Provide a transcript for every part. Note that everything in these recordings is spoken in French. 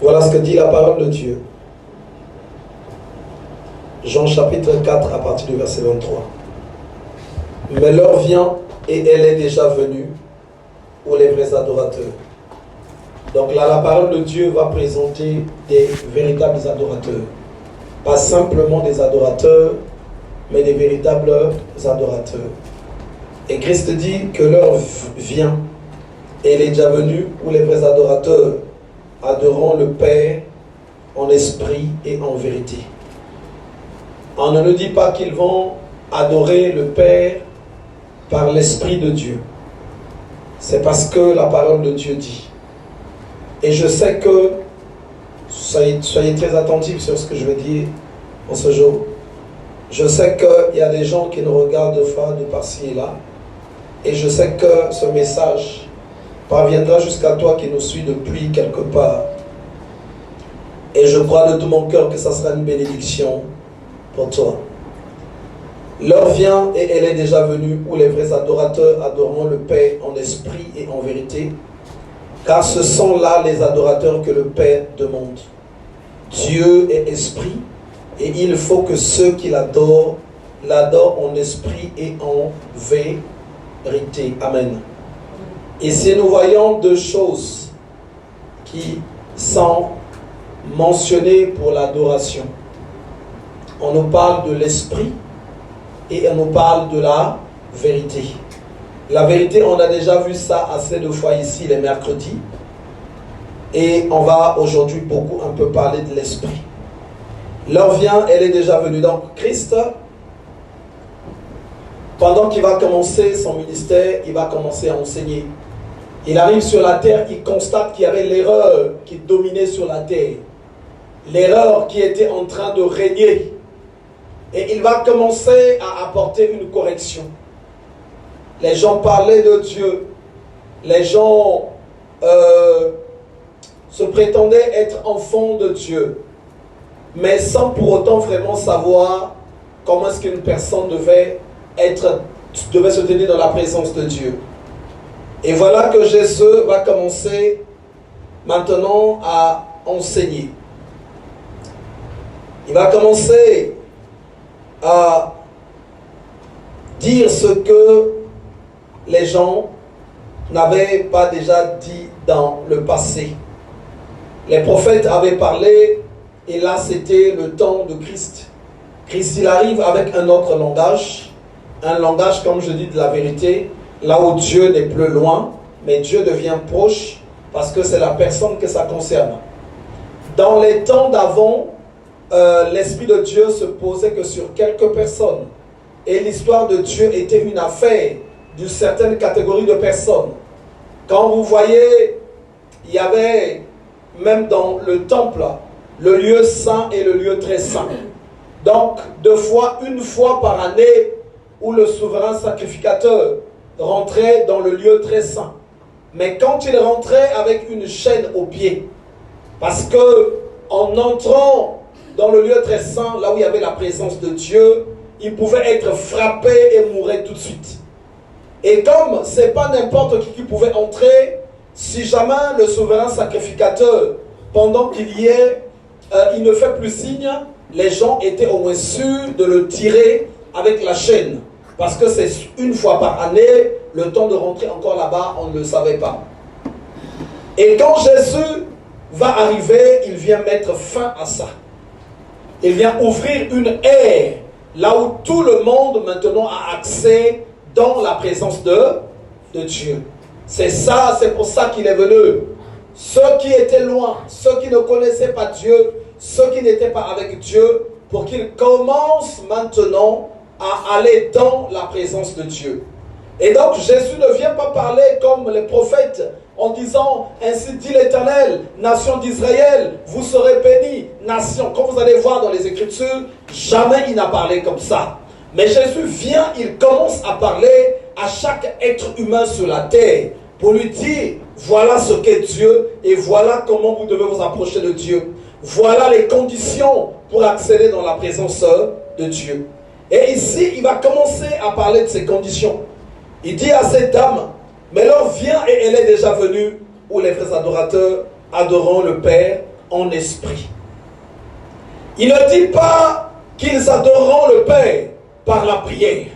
Voilà ce que dit la parole de Dieu. Jean chapitre 4 à partir du verset 23. Mais l'heure vient et elle est déjà venue pour les vrais adorateurs. Donc là, la parole de Dieu va présenter des véritables adorateurs. Pas simplement des adorateurs, mais des véritables adorateurs. Et Christ dit que l'heure vient et elle est déjà venue où les vrais adorateurs adoreront le Père en esprit et en vérité. On ne nous dit pas qu'ils vont adorer le Père par l'Esprit de Dieu. C'est parce que la parole de Dieu dit. Et je sais que, soyez très attentifs sur ce que je vais dire en ce jour. Je sais qu'il y a des gens qui nous regardent de par-ci et là. Et je sais que ce message parviendra jusqu'à toi qui nous suis depuis quelque part. Et je crois de tout mon cœur que ça sera une bénédiction pour toi. L'heure vient et elle est déjà venue où les vrais adorateurs adoreront le Père en esprit et en vérité, car ce sont là les adorateurs que le Père demande. Dieu est esprit et il faut que ceux qui l'adorent en esprit et en vérité. Amen. Ici nous voyons deux choses qui sont mentionnées pour l'adoration. On nous parle de l'esprit et on nous parle de la vérité. La vérité, on a déjà vu ça assez de fois ici les mercredis. Et on va aujourd'hui beaucoup un peu parler de l'esprit. L'heure vient, elle est déjà venue. Donc Christ, pendant qu'il va commencer son ministère, il va commencer à enseigner. Il arrive sur la terre, il constate qu'il y avait l'erreur qui dominait sur la terre. L'erreur qui était en train de régner. Et il va commencer à apporter une correction. Les gens parlaient de Dieu. Les gens se prétendaient être enfants de Dieu. Mais sans pour autant vraiment savoir comment est-ce qu'une personne devait se tenir dans la présence de Dieu. Et voilà que Jésus va commencer maintenant à enseigner. Il va commencer à dire ce que les gens n'avaient pas déjà dit dans le passé. Les prophètes avaient parlé et là c'était le temps de Christ. Christ il arrive avec un autre langage, un langage comme je dis de la vérité, là où Dieu n'est plus loin, mais Dieu devient proche parce que c'est la personne que ça concerne. Dans les temps d'avant, l'Esprit de Dieu se posait que sur quelques personnes. Et l'histoire de Dieu était une affaire d'une certaine catégorie de personnes. Quand vous voyez, il y avait même dans le temple, le lieu saint et le lieu très saint. Donc, une fois par année, où le souverain sacrificateur rentrait dans le lieu très saint. Mais quand il rentrait avec une chaîne au pied, parce que en entrant dans le lieu très saint, là où il y avait la présence de Dieu, il pouvait être frappé et mourir tout de suite. Et comme ce n'est pas n'importe qui pouvait entrer, si jamais le souverain sacrificateur, pendant qu'il y est, il ne fait plus signe, les gens étaient au moins sûrs de le tirer avec la chaîne. Parce que c'est une fois par année, le temps de rentrer encore là-bas, on ne le savait pas. Et quand Jésus va arriver, il vient mettre fin à ça. Il vient ouvrir une ère, là où tout le monde maintenant a accès dans la présence de Dieu. C'est ça, c'est pour ça qu'il est venu. Ceux qui étaient loin, ceux qui ne connaissaient pas Dieu, ceux qui n'étaient pas avec Dieu, pour qu'ils commencent maintenant à aller dans la présence de Dieu. Et donc Jésus ne vient pas parler comme les prophètes en disant « Ainsi dit l'Éternel, nation d'Israël, vous serez bénis, nation ». Comme vous allez voir dans les Écritures, jamais il n'a parlé comme ça. Mais Jésus vient, il commence à parler à chaque être humain sur la terre pour lui dire « Voilà ce qu'est Dieu et voilà comment vous devez vous approcher de Dieu. Voilà les conditions pour accéder dans la présence de Dieu. » Et ici, il va commencer à parler de ces conditions. Il dit à cette dame, mais l'heure vient et elle est déjà venue, où les vrais adorateurs adoreront le Père en esprit. Il ne dit pas qu'ils adoreront le Père par la prière.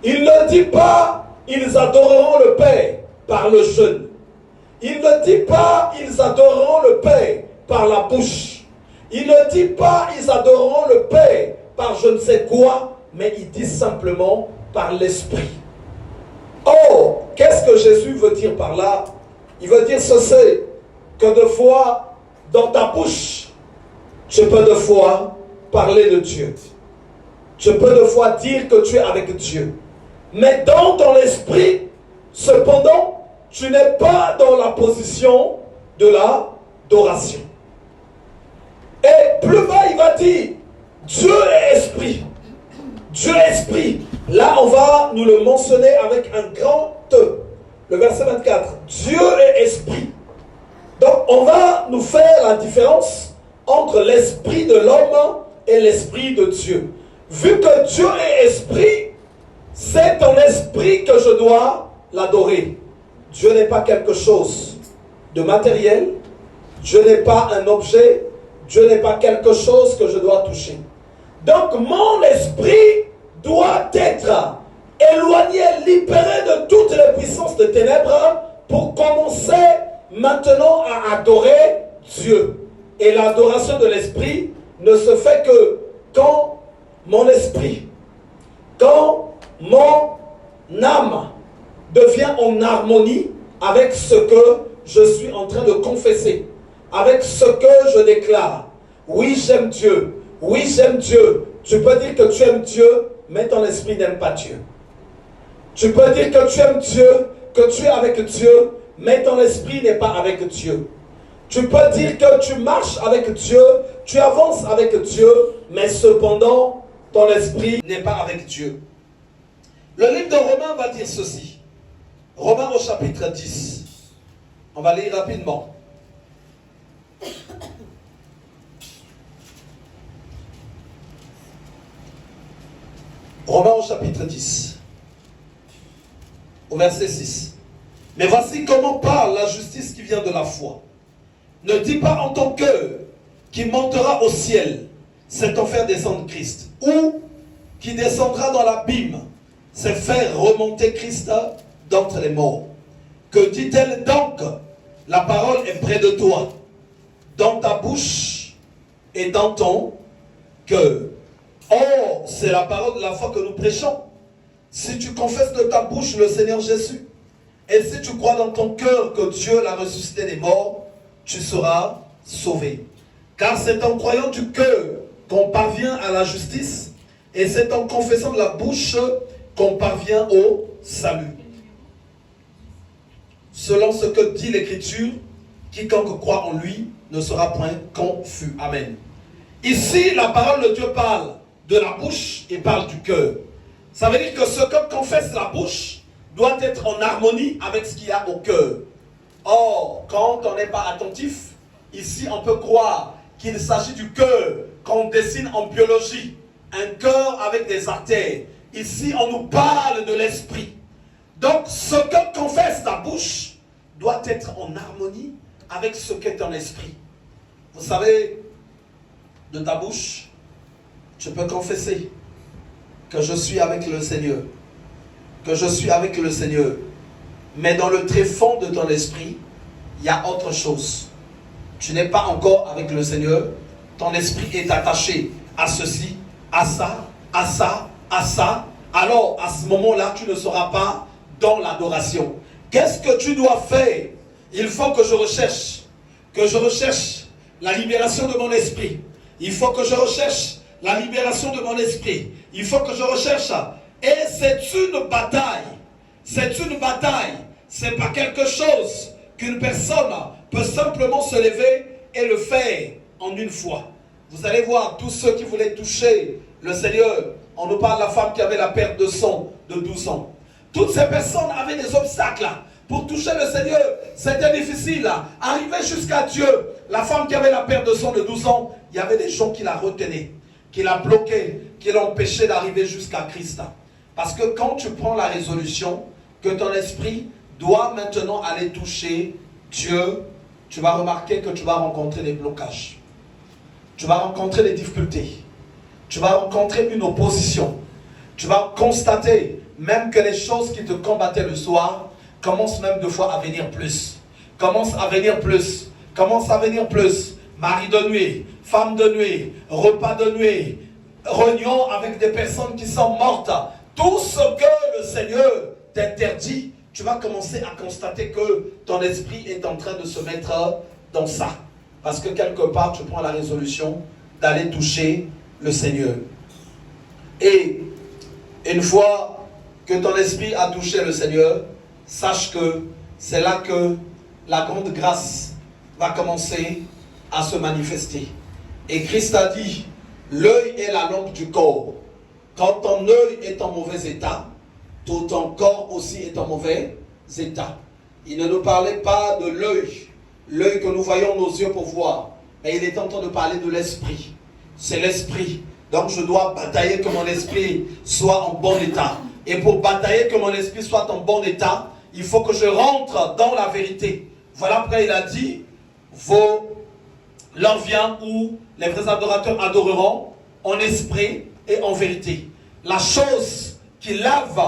Il ne dit pas ils adoreront le Père par le jeûne. Il ne dit pas ils adoreront le Père par la bouche. Il ne dit pas ils adoreront le Père par je ne sais quoi, mais il dit simplement par l'esprit. Oh, qu'est-ce que Jésus veut dire par là? Il veut dire ceci, que de fois dans ta bouche, tu peux de fois parler de Dieu. Tu peux de fois dire que tu es avec Dieu. Mais dans ton esprit, cependant, tu n'es pas dans la position de l'adoration. Et plus bas, il va dire, Dieu est esprit. Dieu est esprit. Là, on va nous le mentionner avec un grand E. Le verset 24. Dieu est esprit. Donc, on va nous faire la différence entre l'esprit de l'homme et l'esprit de Dieu. Vu que Dieu est esprit, c'est en esprit que je dois l'adorer. Dieu n'est pas quelque chose de matériel. Dieu n'est pas un objet. Dieu n'est pas quelque chose que je dois toucher. Donc mon esprit doit être éloigné, libéré de toutes les puissances de ténèbres pour commencer maintenant à adorer Dieu. Et l'adoration de l'esprit ne se fait que quand mon esprit, quand mon âme devient en harmonie avec ce que je suis en train de confesser, avec ce que je déclare. Oui, j'aime Dieu. Oui, j'aime Dieu. Tu peux dire que tu aimes Dieu, mais ton esprit n'aime pas Dieu. Tu peux dire que tu aimes Dieu, que tu es avec Dieu, mais ton esprit n'est pas avec Dieu. Tu peux dire que tu marches avec Dieu, tu avances avec Dieu, mais cependant, ton esprit n'est pas avec Dieu. Le livre de Romains va dire ceci. Romains au chapitre 10. On va lire rapidement. Romains au chapitre 10. Au verset 6. Mais voici comment parle la justice qui vient de la foi. Ne dis pas en ton cœur qui montera au ciel, c'est en faire descendre Christ. Ou qui descendra dans l'abîme, c'est faire remonter Christ d'entre les morts. Que dit-elle donc? La parole est près de toi, dans ta bouche et dans ton cœur. Or, c'est la parole de la foi que nous prêchons. Si tu confesses de ta bouche le Seigneur Jésus, et si tu crois dans ton cœur que Dieu l'a ressuscité des morts, tu seras sauvé. Car c'est en croyant du cœur qu'on parvient à la justice, et c'est en confessant de la bouche qu'on parvient au salut. Selon ce que dit l'Écriture, quiconque croit en lui ne sera point confus. Amen. Ici, la parole de Dieu parle de la bouche et parle du cœur. Ça veut dire que ce que confesse la bouche doit être en harmonie avec ce qu'il y a au cœur. Or, quand on n'est pas attentif, ici on peut croire qu'il s'agit du cœur qu'on dessine en biologie. Un cœur avec des artères. Ici, on nous parle de l'esprit. Donc, ce que confesse ta bouche doit être en harmonie avec ce qu'est ton esprit. Vous savez, de ta bouche, tu peux confesser que je suis avec le Seigneur. Que je suis avec le Seigneur. Mais dans le tréfonds de ton esprit, il y a autre chose. Tu n'es pas encore avec le Seigneur. Ton esprit est attaché à ceci, à ça, à ça, à ça. Alors, à ce moment-là, tu ne seras pas dans l'adoration. Qu'est-ce que tu dois faire? Il faut que je recherche la libération de mon esprit. Il faut que je recherche la libération de mon esprit. Il faut que je recherche. Et c'est une bataille. C'est une bataille. C'est pas quelque chose qu'une personne peut simplement se lever et le faire en une fois. Vous allez voir, tous ceux qui voulaient toucher le Seigneur, on nous parle de la femme qui avait la perte de sang de 12 ans. Toutes ces personnes avaient des obstacles pour toucher le Seigneur. C'était difficile. Arriver jusqu'à Dieu. La femme qui avait la perte de sang de 12 ans, il y avait des gens qui la retenaient, qui la bloquaient, qui l'empêchaient d'arriver jusqu'à Christ. Parce que quand tu prends la résolution que ton esprit doit maintenant aller toucher Dieu, tu vas remarquer que tu vas rencontrer des blocages. Tu vas rencontrer des difficultés. Tu vas rencontrer une opposition. Tu vas constater même que les choses qui te combattaient le soir commencent même deux fois à venir plus. Commencent à venir plus. Commencent à venir plus. Mari de nuit, femme de nuit, repas de nuit, réunion avec des personnes qui sont mortes. Tout ce que le Seigneur t'interdit, tu vas commencer à constater que ton esprit est en train de se mettre dans ça. Parce que quelque part, tu prends la résolution d'aller toucher le Seigneur. Et une fois que ton esprit a touché le Seigneur, sache que c'est là que la grande grâce va commencer à se manifester. Et Christ a dit, l'œil est la lampe du corps. Quand ton œil est en mauvais état, tout ton corps aussi est en mauvais état. Il ne nous parlait pas de l'œil que nous voyons nos yeux pour voir, mais il est en train de parler de l'esprit. C'est l'esprit. Donc je dois batailler que mon esprit soit en bon état. Et pour batailler que mon esprit soit en bon état, il faut que je rentre dans la vérité. Voilà pourquoi il a dit, l'heure vient où les vrais adorateurs adoreront en esprit et en vérité. La chose qui lave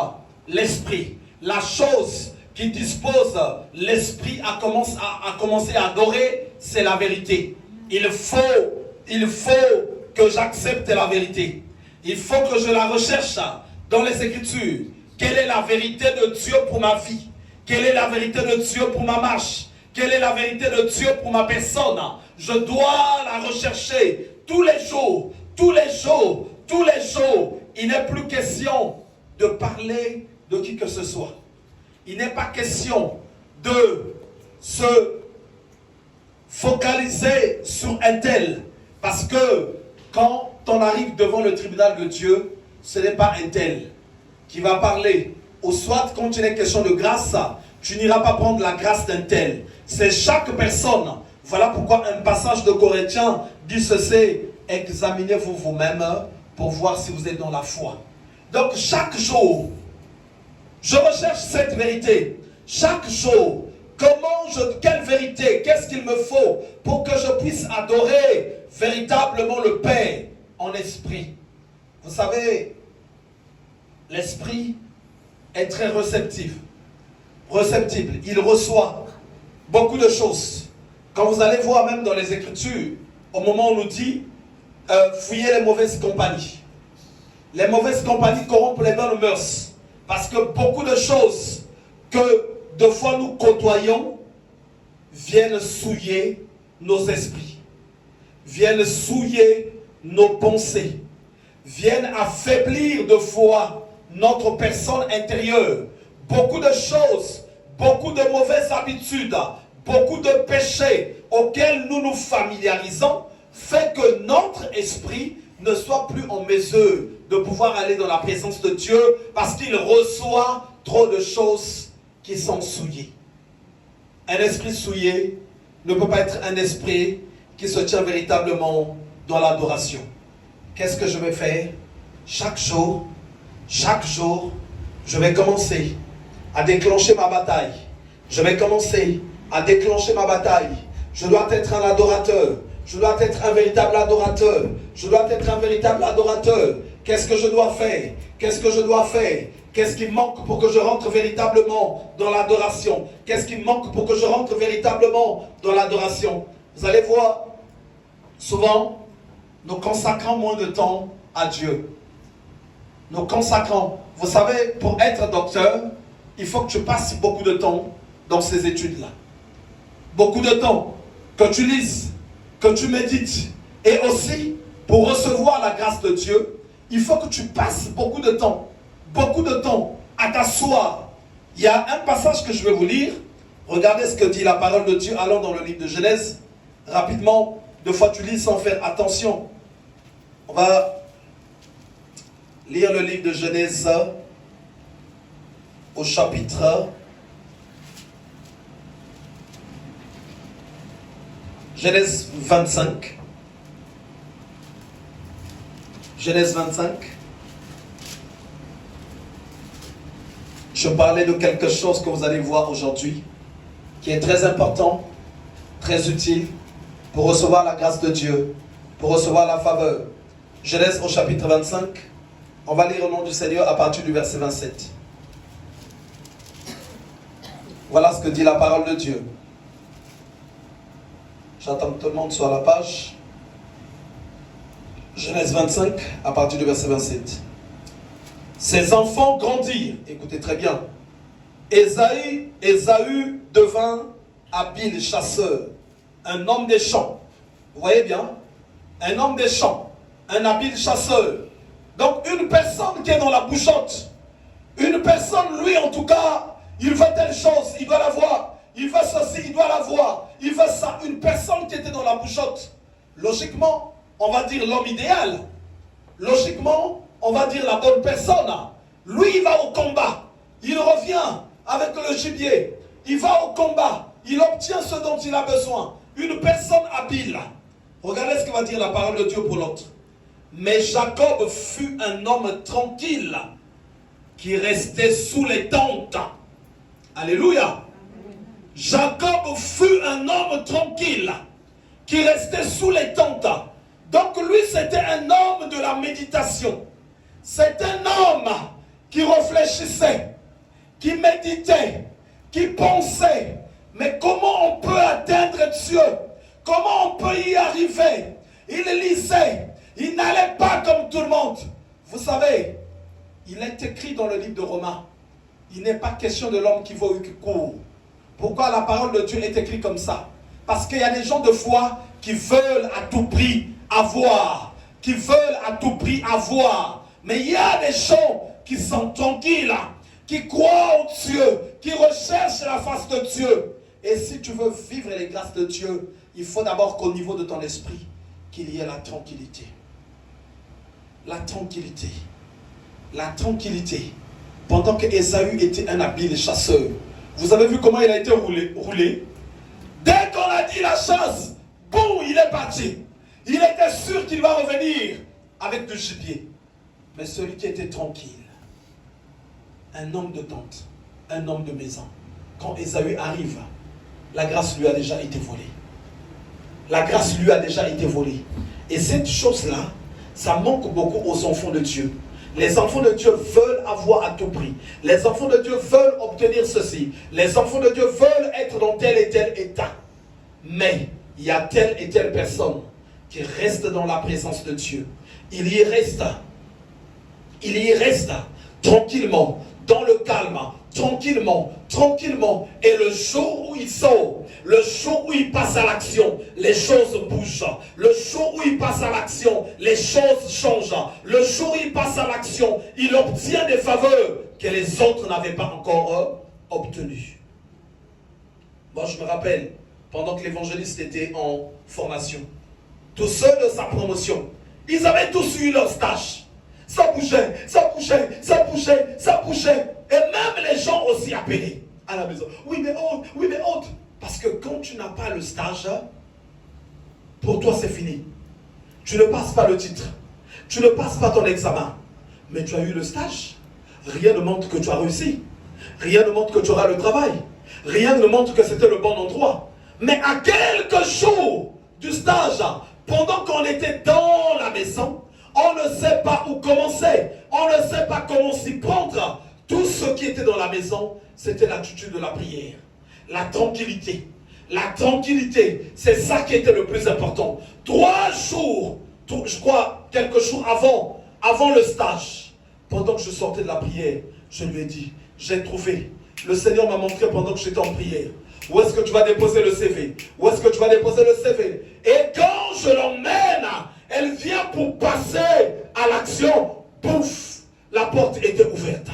l'esprit, la chose qui dispose l'esprit à commencer à adorer, c'est la vérité. Il faut que j'accepte la vérité. Il faut que je la recherche dans les Écritures. Quelle est la vérité de Dieu pour ma vie? Quelle est la vérité de Dieu pour ma marche? Quelle est la vérité de Dieu pour ma personne? Je dois la rechercher tous les jours, tous les jours, tous les jours. Il n'est plus question de parler de qui que ce soit. Il n'est pas question de se focaliser sur un tel. Parce que quand on arrive devant le tribunal de Dieu, ce n'est pas un tel qui va parler. Ou soit quand il est question de grâce, tu n'iras pas prendre la grâce d'un tel. C'est chaque personne. Voilà pourquoi un passage de Corinthiens dit ceci: examinez-vous vous-même pour voir si vous êtes dans la foi. Donc chaque jour, je recherche cette vérité. Chaque jour, quelle vérité, qu'est-ce qu'il me faut pour que je puisse adorer véritablement le Père en esprit? Vous savez, l'esprit est très réceptible. Il reçoit beaucoup de choses. Quand vous allez voir même dans les Écritures, au moment où on nous dit fuyez les mauvaises compagnies. Les mauvaises compagnies corrompent les bonnes mœurs. Parce que beaucoup de choses que de fois nous côtoyons viennent souiller nos esprits, viennent souiller nos pensées, viennent affaiblir de fois notre personne intérieure. Beaucoup de choses, beaucoup de mauvaises habitudes, beaucoup de péchés auxquels nous nous familiarisons fait que notre esprit ne soit plus en mesure de pouvoir aller dans la présence de Dieu parce qu'il reçoit trop de choses qui sont souillées. Un esprit souillé ne peut pas être un esprit qui se tient véritablement dans l'adoration. Qu'est-ce que je vais faire? Chaque jour, je vais commencer à déclencher ma bataille. Je vais commencer à déclencher ma bataille. Je dois être un adorateur. Je dois être un véritable adorateur. Je dois être un véritable adorateur. Qu'est-ce que je dois faire? Qu'est-ce que je dois faire? Qu'est-ce qui manque pour que je rentre véritablement dans l'adoration? Qu'est-ce qui manque pour que je rentre véritablement dans l'adoration? Vous allez voir, souvent, nous consacrons moins de temps à Dieu. Nous consacrons. Vous savez, pour être docteur, il faut que tu passes beaucoup de temps dans ces études-là. Beaucoup de temps. Que tu lises, que tu médites. Et aussi, pour recevoir la grâce de Dieu, il faut que tu passes beaucoup de temps à t'asseoir. Il y a un passage que je vais vous lire. Regardez ce que dit la parole de Dieu. Allons dans le livre de Genèse. Rapidement, deux fois tu lis sans faire attention. On va lire le livre de Genèse au chapitre Genèse 25. Genèse 25. Je parlais de quelque chose que vous allez voir aujourd'hui, qui est très important très utile pour recevoir la grâce de Dieu, pour recevoir la faveur. Genèse au chapitre 25, on va lire au nom du Seigneur à partir du verset 27. Voilà ce que dit la parole de Dieu. J'attends que tout le monde soit à la page. Genèse 25, à partir du verset 27. Ses enfants grandirent. Écoutez très bien. Ésaü devint habile chasseur, un homme des champs. Vous voyez bien? Un homme des champs, un habile chasseur. Donc une personne qui est dans la bougeotte. Une personne, lui en tout cas, il veut telle chose, il doit l'avoir. Il veut ceci, il doit l'avoir. Il veut ça. Une personne qui était dans la bougeotte. Logiquement, on va dire l'homme idéal. Logiquement, on va dire la bonne personne. Lui, il va au combat. Il revient avec le gibier. Il va au combat. Il obtient ce dont il a besoin. Une personne habile. Regardez ce que va dire la parole de Dieu pour l'autre. Mais Jacob fut un homme tranquille qui restait sous les tentes. Alléluia. Jacob fut un homme tranquille qui restait sous les tentes. Donc lui, c'était un homme de la méditation. C'est un homme qui réfléchissait, qui méditait, qui pensait. Mais comment on peut atteindre Dieu? Comment on peut y arriver? Il lisait. Il n'allait pas comme tout le monde. Vous savez, il est écrit dans le livre de Romains. Il n'est pas question de l'homme qui va ou qui court. Pourquoi la parole de Dieu est écrite comme ça? Parce qu'il y a des gens de foi qui veulent à tout prix avoir. Qui veulent à tout prix avoir. Mais il y a des gens qui sont tranquilles, qui croient en Dieu, qui recherchent la face de Dieu. Et si tu veux vivre les grâces de Dieu, il faut d'abord qu'au niveau de ton esprit, qu'il y ait la tranquillité. La tranquillité. La tranquillité. Pendant que Ésaü était un habile chasseur, vous avez vu comment il a été roulé? Dès qu'on a dit la chasse, boum, il est parti. Il était sûr qu'il va revenir avec du gibier. Mais celui qui était tranquille, un homme de tente, un homme de maison, quand Ésaü arrive, la grâce lui a déjà été volée. La grâce lui a déjà été volée. Et cette chose-là, ça manque beaucoup aux enfants de Dieu. Les enfants de Dieu veulent avoir à tout prix. Les enfants de Dieu veulent obtenir ceci. Les enfants de Dieu veulent être dans tel et tel état. Mais il y a telle et telle personne qui reste dans la présence de Dieu. Il y reste. Il y reste tranquillement, dans le calme, tranquillement, tranquillement. Et le jour où il sort, le jour où il passe à l'action, les choses bougent. Le jour où il passe à l'action, les choses changent. Le jour où il passe à l'action, il obtient des faveurs que les autres n'avaient pas encore obtenues. Moi, je me rappelle, pendant que l'évangéliste était en formation, tous ceux de sa promotion, ils avaient tous eu leur stage. Ça bougeait, ça bougeait, ça bougeait, ça bougeait. Et même les gens aussi appelés à la maison. Oui, mais autre, oui, mais autre. Parce que quand tu n'as pas le stage, pour toi c'est fini. Tu ne passes pas le titre. Tu ne passes pas ton examen. Mais tu as eu le stage. Rien ne montre que tu as réussi. Rien ne montre que tu auras le travail. Rien ne montre que c'était le bon endroit. Mais à quelques jours du stage, pendant qu'on était dans la maison, on ne sait pas où commencer. On ne sait pas comment s'y prendre. Tout ce qui était dans la maison, c'était l'attitude de la prière. La tranquillité. La tranquillité, c'est ça qui était le plus important. 3 jours, je crois, quelques jours avant le stage, pendant que je sortais de la prière, je lui ai dit, j'ai trouvé. Le Seigneur m'a montré pendant que j'étais en prière. Où est-ce que tu vas déposer le CV? Où est-ce que tu vas déposer le CV? Et quand je l'emmène, elle vient pour passer à l'action. Pouf, la porte était ouverte.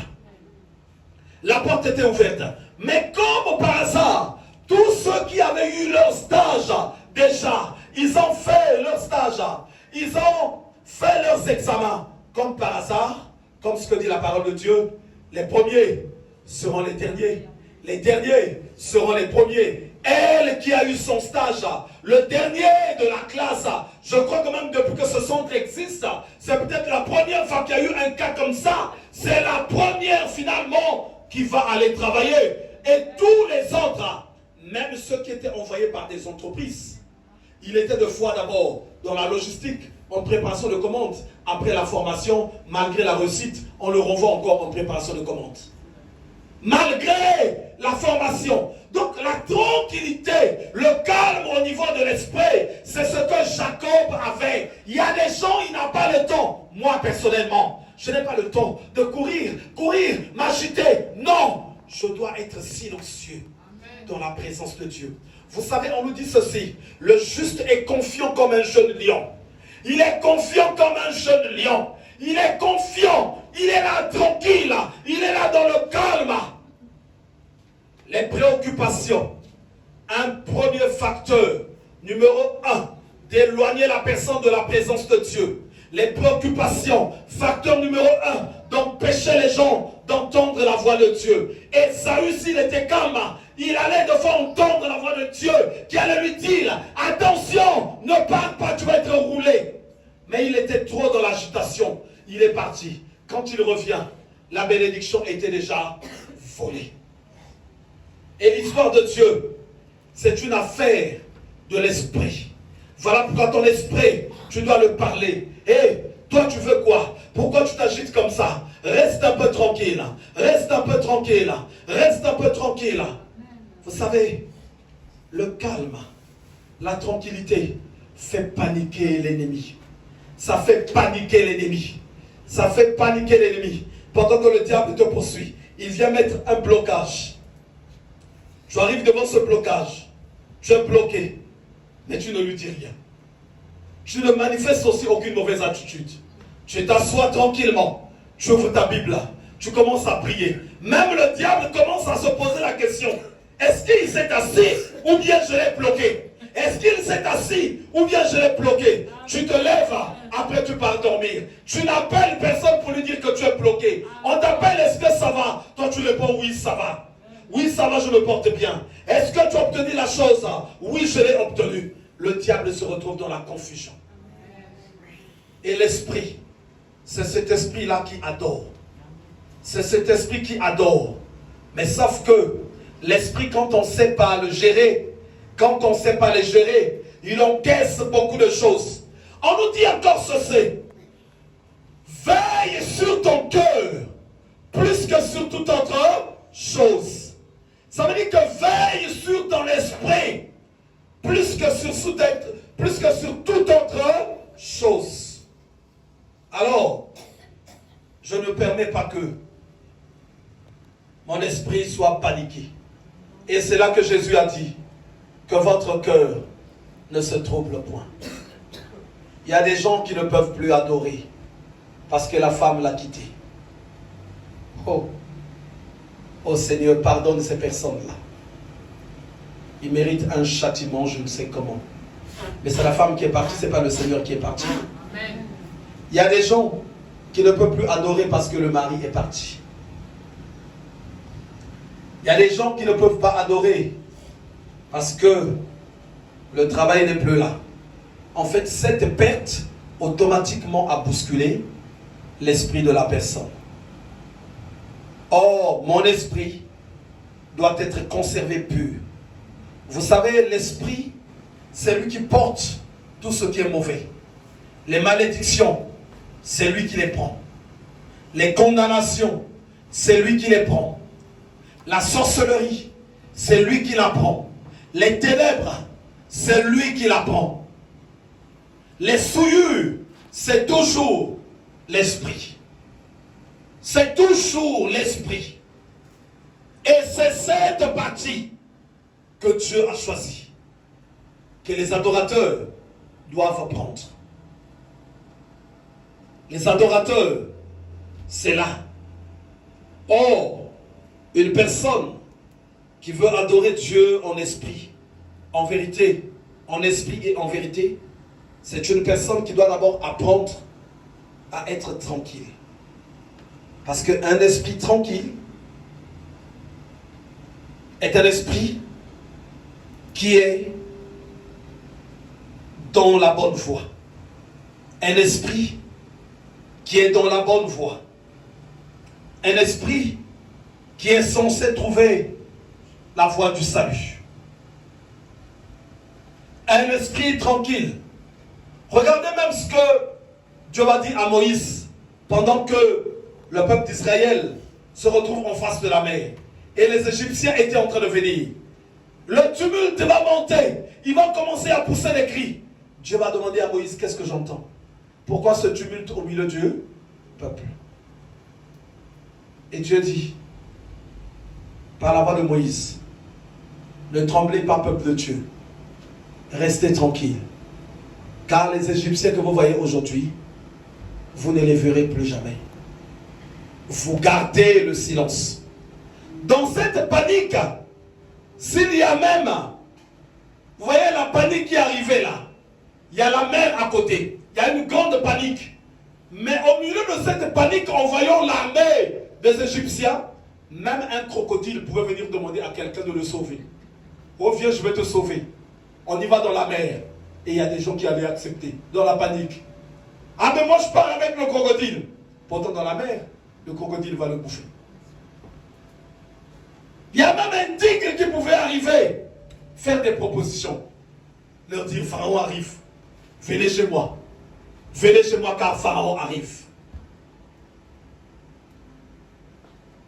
La porte était ouverte. Mais comme par hasard, tous ceux qui avaient eu leur stage déjà, ils ont fait leur stage. Ils ont fait leurs examens. Comme par hasard, comme ce que dit la parole de Dieu, les premiers seront les derniers. Les derniers seront les premiers. Elle qui a eu son stage, le dernier de la classe, je crois quand même depuis que ce centre existe, c'est peut-être la première fois qu'il y a eu un cas comme ça. C'est la première finalement qui va aller travailler. Et tous les autres même ceux qui étaient envoyés par des entreprises, il était de foi d'abord dans la logistique, en préparation de commande. Après la formation, malgré la réussite, on le renvoie encore en préparation de commande. Malgré la formation. Donc la tranquillité, le calme au niveau de l'esprit, c'est ce que Jacob avait. Il y a des gens, ils n'ont pas le temps. Moi personnellement, je n'ai pas le temps de courir, m'agiter. Non, je dois être silencieux dans la présence de Dieu. Vous savez, on nous dit ceci, le juste est confiant comme un jeune lion. Il est confiant comme un jeune lion. Il est confiant. Il est là tranquille. Il est là dans le calme. Les préoccupations. Un premier facteur. Numéro 1. D'éloigner la personne de la présence de Dieu. Les préoccupations. Facteur numéro 1. D'empêcher les gens d'entendre la voix de Dieu. Et Saül, s'il était calme, il allait de fois entendre la voix de Dieu qui allait lui dire, attention, ne parle pas, tu vas être roulé. Mais il était trop dans l'agitation. Il est parti. Quand il revient, la bénédiction était déjà volée. Et l'histoire de Dieu, c'est une affaire de l'esprit. Voilà pourquoi ton esprit, tu dois le parler. Et toi, tu veux quoi? Pourquoi tu t'agites comme ça? Reste un peu tranquille. Reste un peu tranquille. Reste un peu tranquille. Vous savez, le calme, la tranquillité fait paniquer l'ennemi. Ça fait paniquer l'ennemi. Ça fait paniquer l'ennemi. Pendant que le diable te poursuit, il vient mettre un blocage. Tu arrives devant ce blocage. Tu es bloqué. Mais tu ne lui dis rien. Tu ne manifestes aussi aucune mauvaise attitude. Tu t'assois tranquillement. Tu ouvres ta Bible. Tu commences à prier. Même le diable commence à se poser la question. Est-ce qu'il s'est assis ou bien je l'ai bloqué? Est-ce qu'il s'est assis ou bien je l'ai bloqué? Tu te lèves, après tu pars dormir. Tu n'appelles personne pour lui dire que tu es bloqué. On t'appelle, est-ce que ça va? Toi tu réponds oui, ça va. Oui, ça va, je me porte bien. Est-ce que tu as obtenu la chose? Oui, je l'ai obtenu. Le diable se retrouve dans la confusion. Et l'esprit, c'est cet esprit-là qui adore. C'est cet esprit qui adore. Mais sauf que l'esprit, quand on ne sait pas le gérer, quand on ne sait pas les gérer, il encaisse beaucoup de choses. On nous dit encore ceci. Veille sur ton cœur, plus que sur toute autre chose. Ça veut dire que veille sur ton esprit, plus que sur toute autre chose. Alors, je ne permets pas que mon esprit soit paniqué. Et c'est là que Jésus a dit que votre cœur ne se trouble point. Il y a des gens qui ne peuvent plus adorer parce que la femme l'a quitté. Oh Seigneur, pardonne ces personnes-là. Ils méritent un châtiment, je ne sais comment. Mais c'est la femme qui est partie, ce n'est pas le Seigneur qui est parti. Il y a des gens qui ne peuvent plus adorer parce que le mari est parti. Il y a des gens qui ne peuvent pas adorer parce que le travail n'est plus là. En fait, cette perte automatiquement a bousculé l'esprit de la personne. Or, mon esprit doit être conservé pur. Vous savez, l'esprit, c'est lui qui porte tout ce qui est mauvais. Les malédictions, c'est lui qui les prend. Les condamnations, c'est lui qui les prend. La sorcellerie, c'est lui qui la prend. Les ténèbres, c'est lui qui la prend. Les souillures, c'est toujours l'esprit. C'est toujours l'esprit. Et c'est cette partie que Dieu a choisie, que les adorateurs doivent prendre. Les adorateurs, c'est là. Or, une personne qui veut adorer Dieu en esprit, en vérité, en esprit et en vérité, c'est une personne qui doit d'abord apprendre à être tranquille. Parce qu'un esprit tranquille est un esprit qui est dans la bonne voie. Un esprit qui est dans la bonne voie. Un esprit qui est censé trouver la voie du salut. un esprit tranquille. Regardez même ce que Dieu a dit à Moïse pendant que le peuple d'Israël se retrouve en face de la mer. Et les Égyptiens étaient en train de venir. Le tumulte va monter. Ils vont commencer à pousser des cris. Dieu va demander à Moïse, qu'est-ce que j'entends? Pourquoi ce tumulte au milieu du peuple? Et Dieu dit, par la voix de Moïse, ne tremblez pas, peuple de Dieu. Restez tranquille. Car les Égyptiens que vous voyez aujourd'hui, vous ne les verrez plus jamais. Vous gardez le silence. Dans cette panique, s'il y a même, vous voyez la panique qui est arrivée là, il y a la mer à côté, il y a une grande panique. Mais au milieu de cette panique, en voyant l'armée des Égyptiens, même un crocodile pouvait venir demander à quelqu'un de le sauver. Oh viens, je vais te sauver. On y va dans la mer. Et il y a des gens qui allaient accepter, dans la panique. Ah mais moi je pars avec le crocodile. Pourtant dans la mer, le crocodile va le bouffer. Il y a même un tigre qui pouvait arriver, faire des propositions. Leur dire, Pharaon arrive. Venez chez moi. Venez chez moi car Pharaon arrive.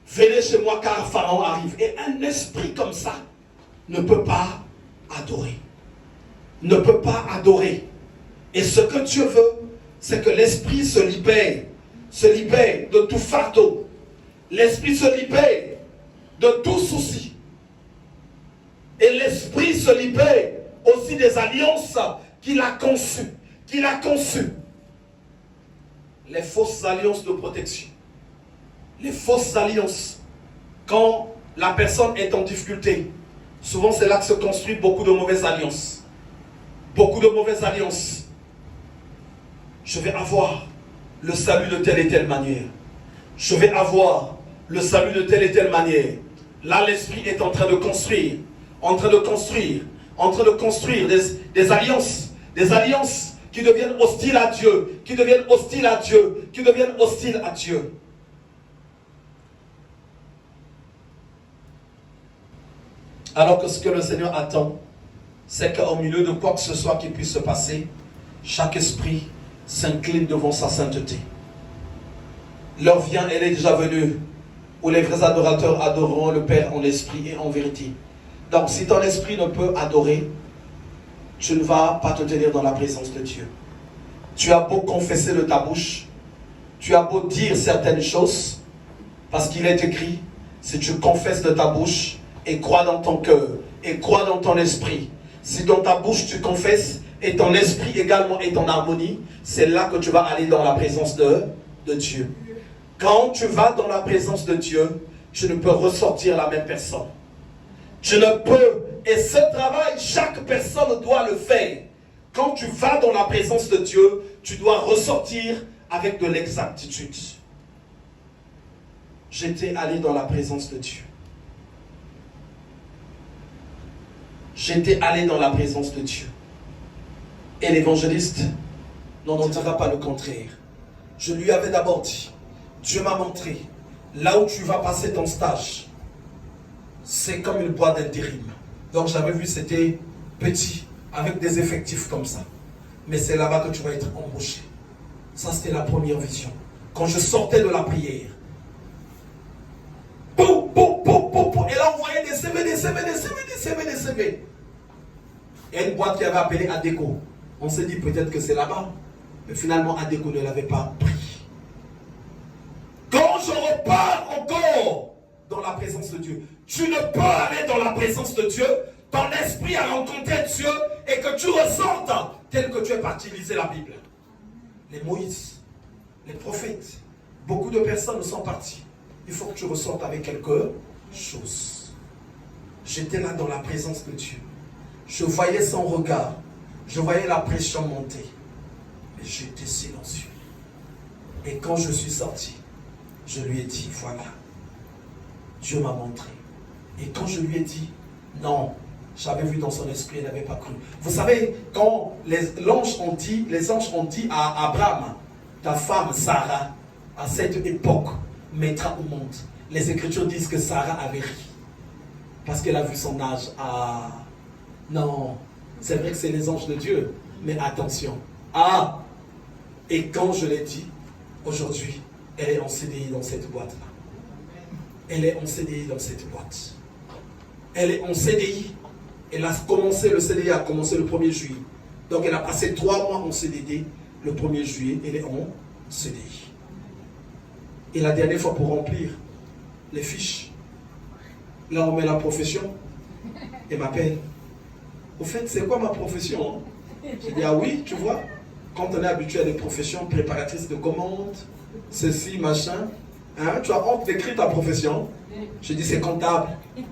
Venez chez moi car Pharaon arrive. Et un esprit comme ça ne peut pas adorer. Ne peut pas adorer. Et ce que Dieu veut, c'est que l'esprit se libère de tout fardeau. L'esprit se libère de tout souci. Et l'esprit se libère aussi des alliances qu'il a conçues. Les fausses alliances de protection. Les fausses alliances. Quand la personne est en difficulté, souvent c'est là que se construit beaucoup de mauvaises alliances. Beaucoup de mauvaises alliances. Je vais avoir le salut de telle et telle manière. Je vais avoir le salut de telle et telle manière. Là, l'esprit est en train de construire des alliances qui deviennent hostiles à Dieu, qui deviennent hostiles à Dieu. Alors que ce que le Seigneur attend, c'est qu'au milieu de quoi que ce soit qui puisse se passer, chaque esprit s'incline devant sa sainteté. L'heure vient, elle est déjà venue, où les vrais adorateurs adoreront le Père en esprit et en vérité. Donc si ton esprit ne peut adorer, tu ne vas pas te tenir dans la présence de Dieu. Tu as beau confesser de ta bouche, tu as beau dire certaines choses, parce qu'il est écrit, si tu confesses de ta bouche et crois dans ton cœur, et crois dans ton esprit, si dans ta bouche tu confesses, et ton esprit également est en harmonie, c'est là que tu vas aller dans la présence de Dieu. Quand tu vas dans la présence de Dieu, tu ne peux ressortir la même personne. Tu ne peux, et ce travail, chaque personne doit le faire. Quand tu vas dans la présence de Dieu, tu dois ressortir avec de l'exactitude. J'étais allé dans la présence de Dieu. J'étais allé dans la présence de Dieu. Et l'évangéliste n'en dira pas le contraire. Je lui avais d'abord dit, Dieu m'a montré, là où tu vas passer ton stage, c'est comme une boîte d'intérim. Donc j'avais vu, c'était petit, avec des effectifs comme ça. Mais c'est là-bas que tu vas être embauché. Ça, c'était la première vision. Quand je sortais de la prière, boum, boum, boum, boum, boum, et là on voyait des CV. Et une boîte qui avait appelé Adéco. On s'est dit peut-être que c'est là-bas. Mais finalement, Adéco ne l'avait pas pris. Quand je repars encore dans la présence de Dieu, tu ne peux aller dans la présence de Dieu, ton esprit a rencontré Dieu et que tu ressentes tel que tu es parti liser la Bible. Les Moïse, les prophètes, beaucoup de personnes sont parties. Il faut que tu ressortes avec quelque chose. J'étais là dans la présence de Dieu. Je voyais son regard. Je voyais la pression monter. Mais j'étais silencieux. Et quand je suis sorti, je lui ai dit, voilà, Dieu m'a montré. Et quand je lui ai dit, non, j'avais vu dans son esprit, il n'avait pas cru. Vous savez, quand les anges ont dit à Abraham, ta femme Sarah, à cette époque, mettra au monde. Les Écritures disent que Sarah avait ri. Parce qu'elle a vu son âge. Ah, non, C'est vrai que c'est les anges de Dieu, mais attention. Ah! Et quand je l'ai dit, aujourd'hui, elle est en CDI dans cette boîte-là. Elle est en CDI dans cette boîte. Elle est en CDI. Elle a commencé, le CDI a commencé le 1er juillet. Donc elle a passé 3 mois en CDD. Le 1er juillet, elle est en CDI. Et la dernière fois pour remplir les fiches, là on met la profession, elle m'appelle. Au fait, c'est quoi ma profession? J'ai dit, ah oui, tu vois, quand on est habitué à des professions préparatrices de commandes, ceci, machin, hein, tu as honte d'écrire ta profession. J'ai dit, c'est comptable,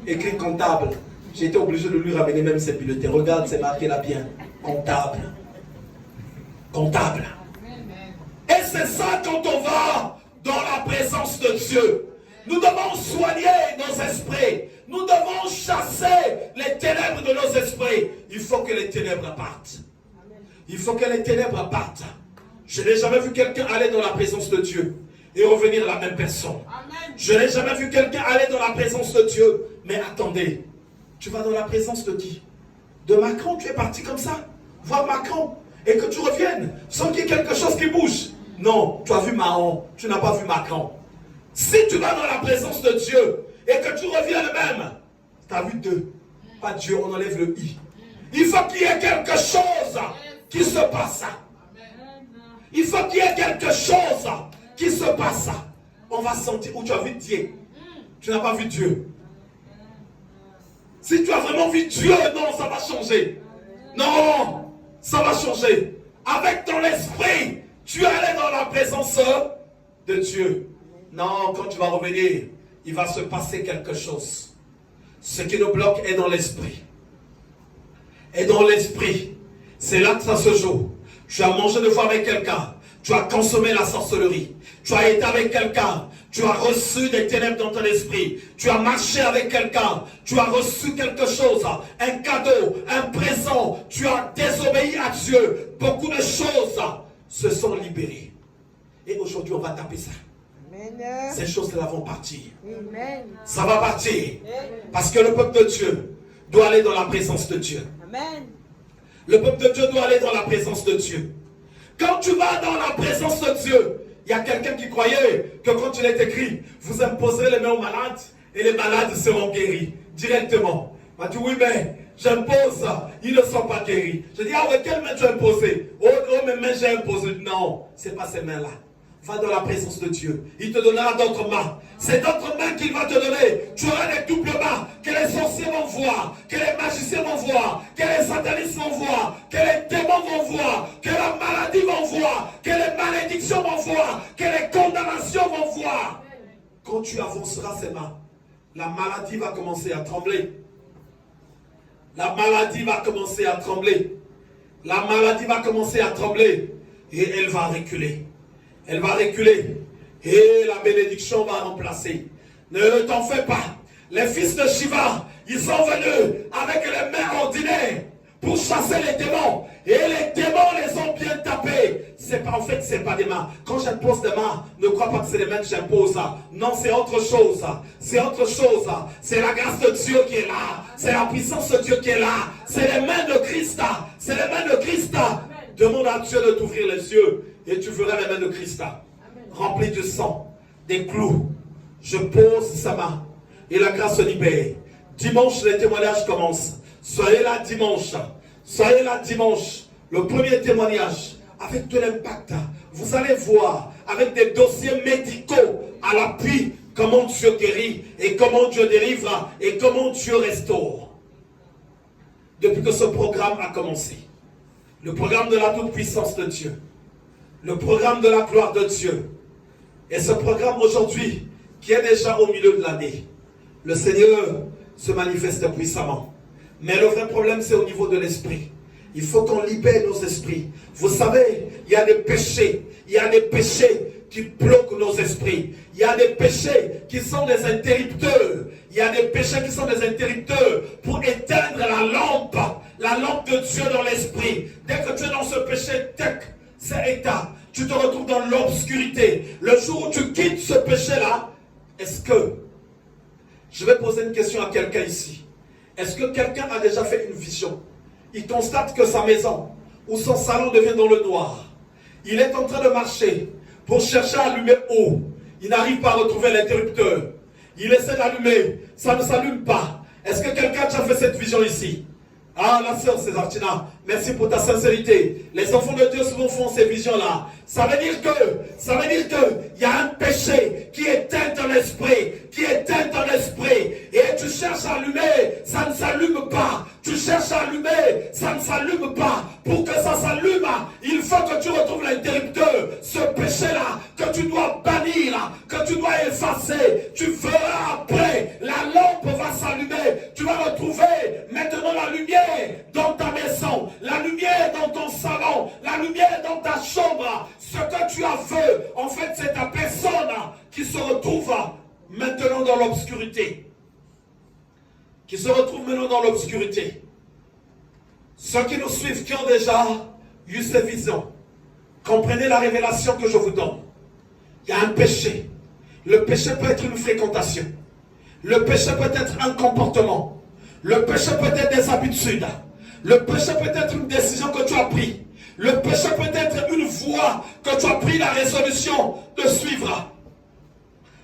écrit comptable. J'ai été obligé de lui ramener même ses bulletins. Regarde, c'est marqué là bien, comptable. Comptable. Et c'est ça quand on va dans la présence de Dieu. Nous devons soigner nos esprits. Nous devons chasser les ténèbres de nos esprits. Il faut que les ténèbres partent. Il faut que les ténèbres partent. Je n'ai jamais vu quelqu'un aller dans la présence de Dieu et revenir la même personne. Je n'ai jamais vu quelqu'un aller dans la présence de Dieu. Mais attendez, tu vas dans la présence de qui? De Macron, tu es parti comme ça, voir Macron, et que tu reviennes sans qu'il y ait quelque chose qui bouge. Non, tu as vu Mahon, tu n'as pas vu Macron. Si tu vas dans la présence de Dieu et que tu reviens le même, tu as vu deux. Pas Dieu, on enlève le i. Il faut qu'il y ait quelque chose qui se passe. Il faut qu'il y ait quelque chose qui se passe. On va sentir où tu as vu Dieu. Tu n'as pas vu Dieu. Si tu as vraiment vu Dieu, non, ça va changer. Non, ça va changer. Avec ton esprit, tu es allé dans la présence de Dieu. Non, quand tu vas revenir, il va se passer quelque chose. Ce qui nous bloque est dans l'esprit. Et dans l'esprit, c'est là que ça se joue. Tu as mangé de fois avec quelqu'un. Tu as consommé la sorcellerie. Tu as été avec quelqu'un. Tu as reçu des ténèbres dans ton esprit. Tu as marché avec quelqu'un. Tu as reçu quelque chose. Un cadeau, un présent. Tu as désobéi à Dieu. Beaucoup de choses se sont libérées. Et aujourd'hui, on va taper ça. Amen. Ces choses-là vont partir. Amen. Ça va partir. Parce que le peuple de Dieu doit aller dans la présence de Dieu. Amen. Le peuple de Dieu doit aller dans la présence de Dieu. Quand tu vas dans la présence de Dieu, il y a quelqu'un qui croyait que quand il est écrit, vous imposerez les mains aux malades et les malades seront guéris directement. Il m'a dit, oui, mais j'impose, ils ne sont pas guéris. Je dis, ah ouais, quelle main tu as imposée? Oh, mes mains j'ai imposé. Non, ce n'est pas ces mains-là. Va dans la présence de Dieu. Il te donnera d'autres mains. C'est d'autres mains qu'il va te donner. Tu auras des doubles mains que les sorciers vont voir, que les magiciens vont voir, que les satanistes vont voir, que les démons vont voir, que la maladie vont voir, que les malédictions vont voir, que les condamnations vont voir. Quand tu avanceras ces mains, la maladie va commencer à trembler. La maladie va commencer à trembler. La maladie va commencer à trembler. Et elle va reculer. Elle va reculer. Et la bénédiction va remplacer. Ne t'en fais pas. Les fils de Shiva, ils sont venus avec les mains ordinaires pour chasser les démons. Et les démons les ont bien tapés. C'est pas, en fait, c'est pas des mains. Quand j'impose des mains, ne crois pas que c'est les mains que j'impose. Non, c'est autre chose. C'est autre chose. C'est la grâce de Dieu qui est là. C'est la puissance de Dieu qui est là. C'est les mains de Christ. C'est les mains de Christ. Demande à Dieu de t'ouvrir les yeux et tu verras les mains de Christ remplies de sang, des clous. Je pose sa main et la grâce se libère. Dimanche, les témoignages commencent. Soyez là dimanche. Soyez là dimanche. Le premier témoignage avec de l'impact. Vous allez voir avec des dossiers médicaux à l'appui comment Dieu guérit et comment Dieu délivre et comment Dieu restaure. Depuis que ce programme a commencé, le programme de la toute-puissance de Dieu, le programme de la gloire de Dieu, et ce programme aujourd'hui, qui est déjà au milieu de l'année, le Seigneur se manifeste puissamment. Mais le vrai problème, c'est au niveau de l'esprit. Il faut qu'on libère nos esprits. Vous savez, il y a des péchés. Il y a des péchés qui bloquent nos esprits. Il y a des péchés qui sont des interrupteurs. Il y a des péchés qui sont des interrupteurs pour éteindre la lampe de Dieu dans l'esprit. Dès que tu es dans ce péché, c'est état. Tu te retrouves dans l'obscurité. Le jour où tu quittes ce péché-là, est-ce que... Je vais poser une question à quelqu'un ici. Est-ce que quelqu'un a déjà fait une vision? il constate que sa maison ou son salon devient dans le noir. Il est en train de marcher pour chercher à allumer haut. Il n'arrive pas à retrouver l'interrupteur. Il essaie d'allumer, ça ne s'allume pas. Est-ce que quelqu'un a déjà fait cette vision ici? Ah, la sœur Césartina, merci pour ta sincérité. Les enfants de Dieu souvent font ces visions-là. Ça veut dire que il y a un péché qui éteint ton esprit, et tu cherches à allumer, ça ne s'allume pas. Tu cherches à allumer, ça ne s'allume pas. Pour que ça s'allume, il faut que tu retrouves l'interrupteur. Ce péché-là, que tu dois bannir, que tu dois effacer. Tu feras après, la lampe va s'allumer. Tu vas retrouver maintenant la lumière dans ta maison, la lumière dans ton salon, la lumière dans ta chambre. Ce que tu as fait, en fait, c'est ta personne qui se retrouve maintenant dans l'obscurité. Ceux qui nous suivent, qui ont déjà eu ces visions, comprenez la révélation que je vous donne. Il y a un péché. Le péché peut être une fréquentation. Le péché peut être un comportement. Le péché peut être des habitudes. Le péché peut être une décision que tu as prise. Le péché peut être une voie que tu as pris la résolution de suivre.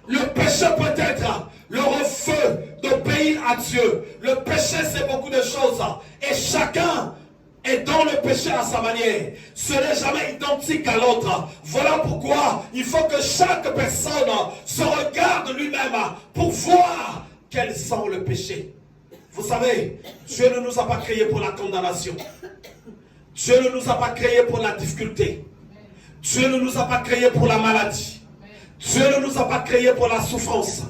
Le péché peut être le refus d'obéir à Dieu. Le péché, c'est beaucoup de choses. Et chacun est dans le péché à sa manière. Ce n'est jamais identique à l'autre. Voilà pourquoi il faut que chaque personne se regarde lui-même pour voir quel sent le péché. Vous savez, Dieu ne nous a pas créés pour la condamnation. Dieu ne nous a pas créés pour la difficulté. Dieu ne nous a pas créés pour la maladie. Dieu ne nous a pas créés pour la souffrance.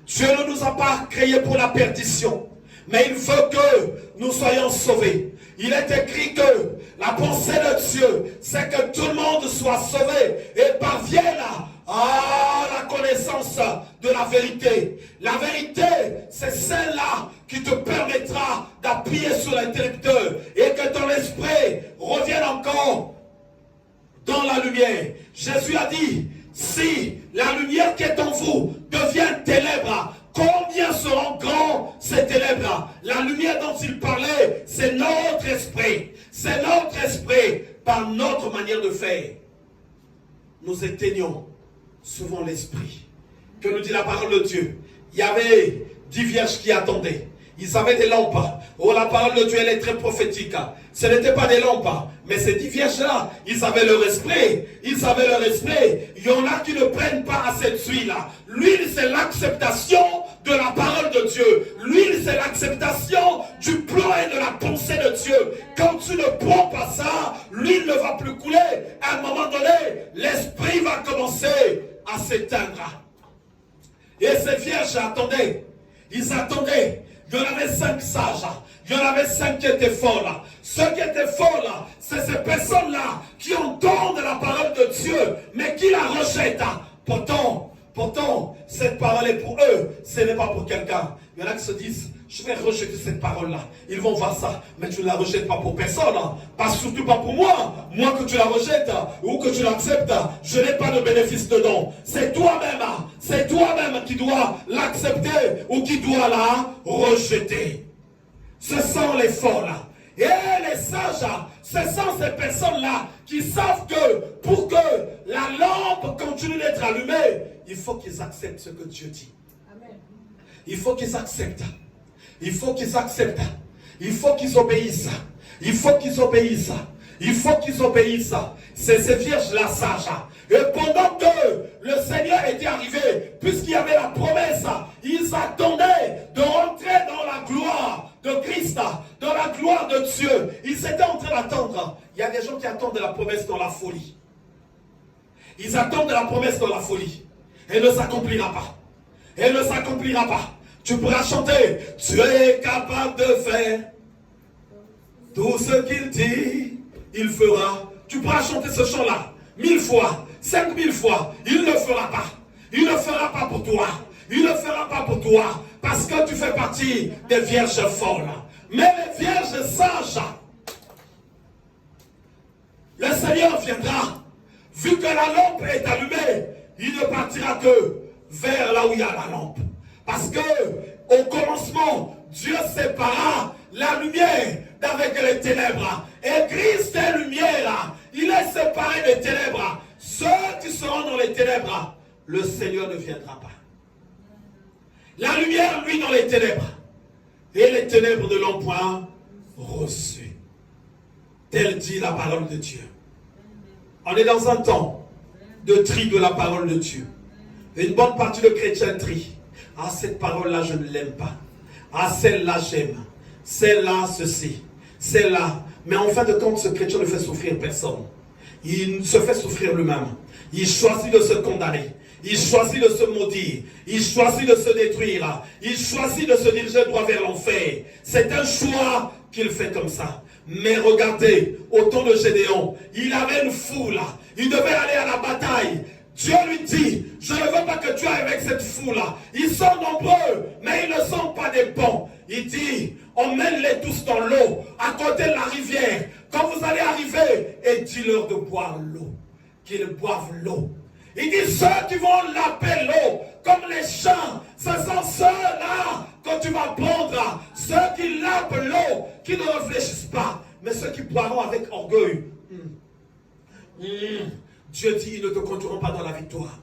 Dieu ne nous a pas créés pour la perdition. Mais il veut que nous soyons sauvés. Il est écrit que la pensée de Dieu, c'est que tout le monde soit sauvé et parvienne à la connaissance de la vérité. La vérité, c'est celle-là qui te permettra d'appuyer sur l'interrupteur et que ton esprit revienne encore dans la lumière. Jésus a dit, si la lumière qui est en vous devient ténèbres, combien seront grands ces ténèbres? La lumière dont il parlait, c'est notre esprit. C'est notre esprit par notre manière de faire. Nous éteignons souvent l'esprit. Que nous dit la parole de Dieu? Il y avait 10 vierges qui attendaient. Ils avaient des lampes. Oh, la parole de Dieu, elle est très prophétique. Ce n'était pas des lampes, mais ces 10 vierges-là, ils avaient leur esprit. Ils avaient leur esprit. Il y en a qui ne prennent pas à cette huile-là. L'huile, c'est l'acceptation de la parole de Dieu. L'huile, c'est l'acceptation du plan et de la pensée de Dieu. Quand tu ne prends pas ça, l'huile ne va plus couler. À un moment donné, l'esprit va commencer à s'éteindre. Et ces vierges attendaient. Ils attendaient. Il y en avait 5 sages. Il y en avait 5 qui étaient folles. Ceux qui étaient folles, c'est ces personnes-là qui entendent la parole de Dieu, mais qui la rejettent. Pourtant, cette parole est pour eux, ce n'est pas pour quelqu'un. Il y en a qui se disent, je vais rejeter cette parole-là. Ils vont voir ça, mais tu ne la rejettes pas pour personne. Pas surtout pas pour moi. Moi que tu la rejettes ou que tu l'acceptes, je n'ai pas de bénéfice dedans. C'est toi-même qui dois l'accepter ou qui dois la rejeter. Ce sont les folles. Et les sages, ce sont ces personnes-là qui savent que pour que la lampe continue d'être allumée, il faut qu'ils acceptent ce que Dieu dit. Amen. Il faut qu'ils acceptent. Il faut qu'ils acceptent. Il faut qu'ils obéissent. Il faut qu'ils obéissent. Il faut qu'ils obéissent. C'est ces vierges-là sages. Et pendant que le Seigneur était arrivé, puisqu'il y avait la promesse, ils attendaient de rentrer dans la gloire de Christ, dans la gloire de Dieu. Ils étaient en train d'attendre. Il y a des gens qui attendent de la promesse dans la folie. Ils attendent de la promesse dans la folie. Elle ne s'accomplira pas. Elle ne s'accomplira pas. Tu pourras chanter, tu es capable de faire tout ce qu'il dit, il fera. Tu pourras chanter ce chant-là 1000 fois, 5000 fois. Il ne fera pas. Il ne fera pas pour toi. Il ne fera pas pour toi. Parce que tu fais partie des vierges folles. Mais les vierges sages, le Seigneur viendra. Vu que la lampe est allumée, il ne partira que vers là où il y a la lampe. Parce que au commencement, Dieu sépara la lumière d'avec les ténèbres. Et Christ est lumière. Il est séparé des ténèbres. Ceux qui seront dans les ténèbres, le Seigneur ne viendra pas. La lumière, lui, dans les ténèbres. Et les ténèbres ne l'ont point reçu. Tel dit la parole de Dieu. On est dans un temps de tri de la parole de Dieu. Une bonne partie de chrétiens trient. Ah, cette parole-là, je ne l'aime pas. Ah, celle-là, j'aime. Celle-là, ceci. Celle-là. Mais en fin de compte, ce chrétien ne fait souffrir personne. Il se fait souffrir lui-même. Il choisit de se condamner. Il choisit de se maudire. Il choisit de se détruire. Il choisit de se diriger droit vers l'enfer. C'est un choix qu'il fait comme ça. Mais regardez, au temps de Gédéon, il avait une foule. Il devait aller à la bataille. Dieu lui dit, je ne veux pas que tu ailles avec cette foule-là. Ils sont nombreux, mais ils ne sont pas des bons. Il dit, emmène-les tous dans l'eau, à côté de la rivière. Quand vous allez arriver, et dis-leur de boire l'eau. Qu'ils boivent l'eau. Il dit, ceux qui vont laper l'eau, comme les champs, ce sont ceux-là que tu vas prendre. Ceux qui lapent l'eau, qui ne réfléchissent pas, mais ceux qui boiront avec orgueil. Dieu dit, ils ne te conduiront pas dans la victoire.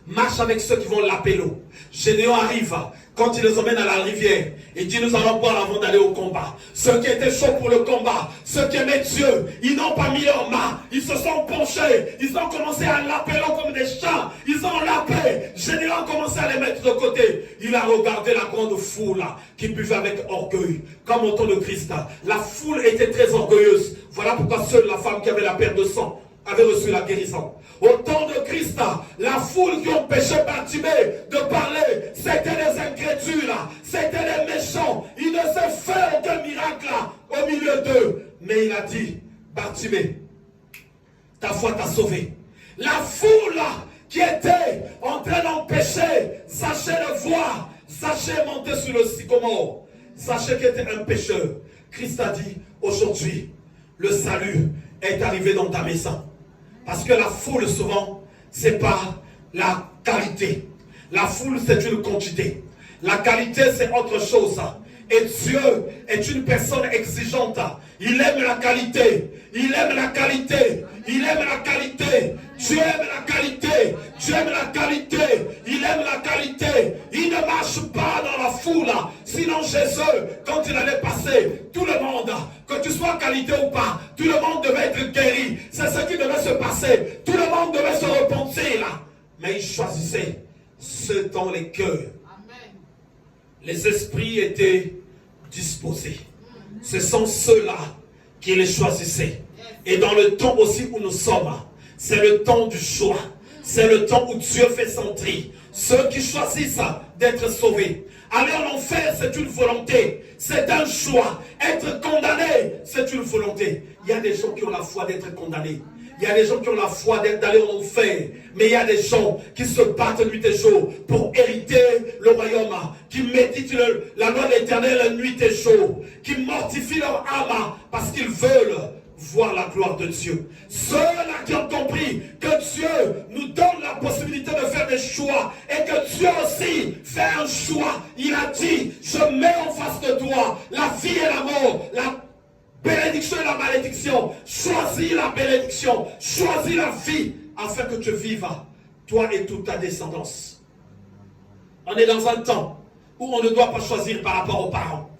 Marche avec ceux qui vont laper l'eau. Gédéon arrive, quand il les emmène à la rivière, il dit, nous allons boire avant d'aller au combat. Ceux qui étaient chauds pour le combat, ceux qui aimaient Dieu, ils n'ont pas mis leurs mains, ils se sont penchés, ils ont commencé à laper l'eau comme des champs, ils ont lapé. Gédéon a commencé à les mettre de côté. Il a regardé la grande foule qui buvait avec orgueil, comme au temps de Christ. La foule était très orgueilleuse. Voilà pourquoi seule la femme qui avait la perte de sang avait reçu la guérison. Au temps de Christ, la foule qui empêchait Bartimée de parler, c'était les incrédules, c'était les méchants. Il ne s'est fait aucun miracle au milieu d'eux. Mais il a dit, Bartimée, ta foi t'a sauvé. La foule qui était en train d'empêcher, sachez le voir, sachez monter sur le sycomore, sachez qu'il était un pécheur. Christ a dit, aujourd'hui, le salut est arrivé dans ta maison. Parce que la foule, souvent, c'est pas la qualité. La foule, c'est une quantité. La qualité, c'est autre chose. Et Dieu est une personne exigeante. Il aime la qualité. Il aime la qualité. Il aime la qualité. Dieu aime la qualité. Dieu aime la qualité. Il aime la qualité. Il ne marche pas dans la foule. Sinon Jésus, quand il allait passer, tout le monde, que tu sois qualité ou pas, tout le monde devait être guéri. C'est ce qui devait se passer. Tout le monde devait se repentir. Mais il choisissait ceux dans les cœurs. Les esprits étaient disposés. Ce sont ceux-là qui les choisissaient. Et dans le temps aussi où nous sommes, c'est le temps du choix. C'est le temps où Dieu fait son tri. Ceux qui choisissent d'être sauvés. Aller en enfer, c'est une volonté. C'est un choix. Être condamné, c'est une volonté. Il y a des gens qui ont la foi d'être condamnés. Il y a des gens qui ont la foi d'aller en enfer. Mais il y a des gens qui se battent nuit et jour pour hériter le royaume. Qui méditent la loi de l'Éternel nuit et jour. Qui mortifient leur âme parce qu'ils veulent voir la gloire de Dieu. Ceux-là qui ont compris que Dieu nous donne la possibilité de faire des choix et que Dieu aussi fait un choix. Il a dit, je mets en face de toi la vie et la mort, la bénédiction et la malédiction. Choisis la bénédiction, choisis la vie afin que tu vives, toi et toute ta descendance. On est dans un temps où on ne doit pas choisir par rapport aux parents.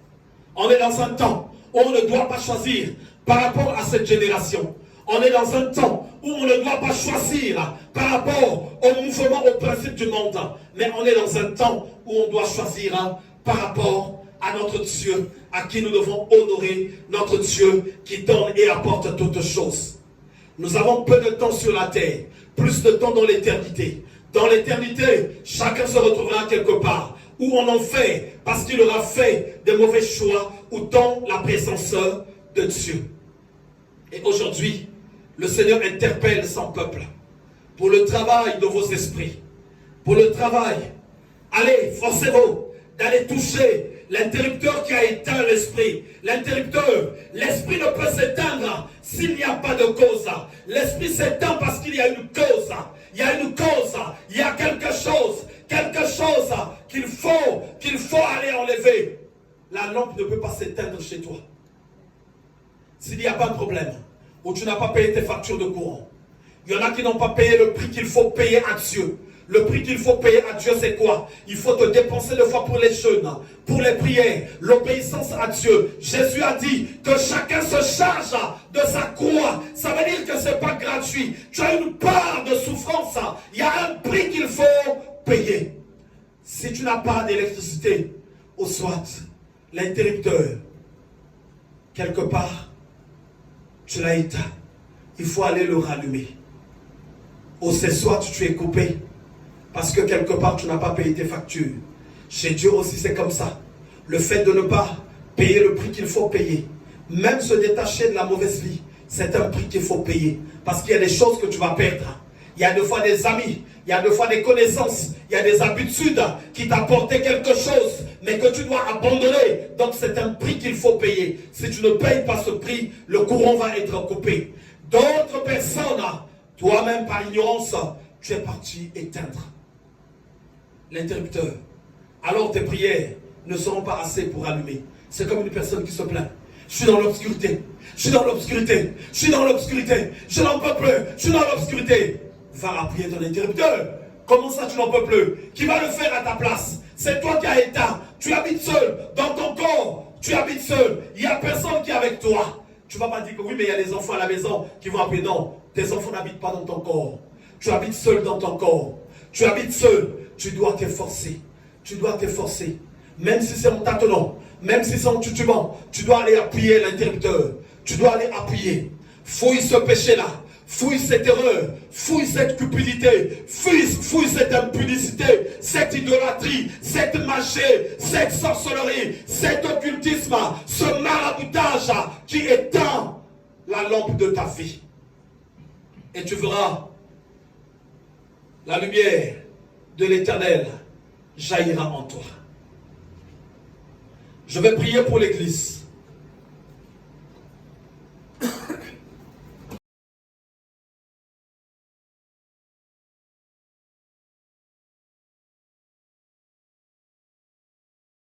On est dans un temps où on ne doit pas choisir par rapport à cette génération. On est dans un temps où on ne doit pas choisir par rapport au mouvement, au principe du monde. Mais on est dans un temps où on doit choisir par rapport à notre Dieu, à qui nous devons honorer, notre Dieu qui donne et apporte toutes choses. Nous avons peu de temps sur la terre, plus de temps dans l'éternité. Dans l'éternité, chacun se retrouvera quelque part, où on en fait, parce qu'il aura fait des mauvais choix, ou dans la présence de Dieu. Et aujourd'hui, le Seigneur interpelle son peuple pour le travail de vos esprits, pour le travail. Allez, forcez-vous d'aller toucher l'interrupteur qui a éteint l'esprit. L'interrupteur, l'esprit ne peut s'éteindre s'il n'y a pas de cause. L'esprit s'éteint parce qu'il y a une cause. Il y a une cause, il y a quelque chose qu'il faut aller enlever. La lampe ne peut pas s'éteindre chez toi. s'il n'y a pas de problème, ou tu n'as pas payé tes factures de courant, il y en a qui n'ont pas payé le prix qu'il faut payer à Dieu. Le prix qu'il faut payer à Dieu, c'est quoi? Il faut te dépenser des fois pour les jeûnes, pour les prières, l'obéissance à Dieu. Jésus a dit que chacun se charge de sa croix. Ça veut dire que ce n'est pas gratuit. Tu as une part de souffrance. Il y a un prix qu'il faut payer. Si tu n'as pas d'électricité, ou soit l'interrupteur, quelque part, tu l'as éteint. Il faut aller le rallumer. Ou c'est soit tu es coupé, parce que quelque part tu n'as pas payé tes factures. Chez Dieu aussi c'est comme ça. Le fait de ne pas payer le prix qu'il faut payer, même se détacher de la mauvaise vie, c'est un prix qu'il faut payer. Parce qu'il y a des choses que tu vas perdre. Il y a des fois des amis, il y a des fois des connaissances, il y a des habitudes qui t'apportaient quelque chose, mais que tu dois abandonner. Donc c'est un prix qu'il faut payer. Si tu ne payes pas ce prix, le courant va être coupé. D'autres personnes, toi-même par ignorance, tu es parti éteindre l'interrupteur. Alors tes prières ne seront pas assez pour allumer. C'est comme une personne qui se plaint. Je suis dans l'obscurité. Je suis dans l'obscurité. Je suis dans l'obscurité. Je n'en peux plus. Je suis dans l'obscurité. Va appuyer ton interrupteur. Comment ça tu n'en peux plus? Qui va le faire à ta place? C'est toi qui as éteint. Tu habites seul dans ton corps. Tu habites seul. Il n'y a personne qui est avec toi. Tu ne vas pas dire que oui, mais il y a les enfants à la maison qui vont appuyer. Non, tes enfants n'habitent pas dans ton corps. Tu habites seul dans ton corps. Tu habites seul. Tu dois t'efforcer. Tu dois t'efforcer. Même si c'est en tâtonnant, même si c'est en tutubant, tu dois aller appuyer l'interrupteur. Tu dois aller appuyer. Fouille ce péché-là. Fouille cette erreur. Fouille cette cupidité. Fouille cette impudicité. Cette idolâtrie. Cette magie. Cette sorcellerie. Cet occultisme. Ce maraboutage qui éteint la lampe de ta vie. Et tu verras la lumière de l'Éternel jaillira en toi. Je vais prier pour l'Église.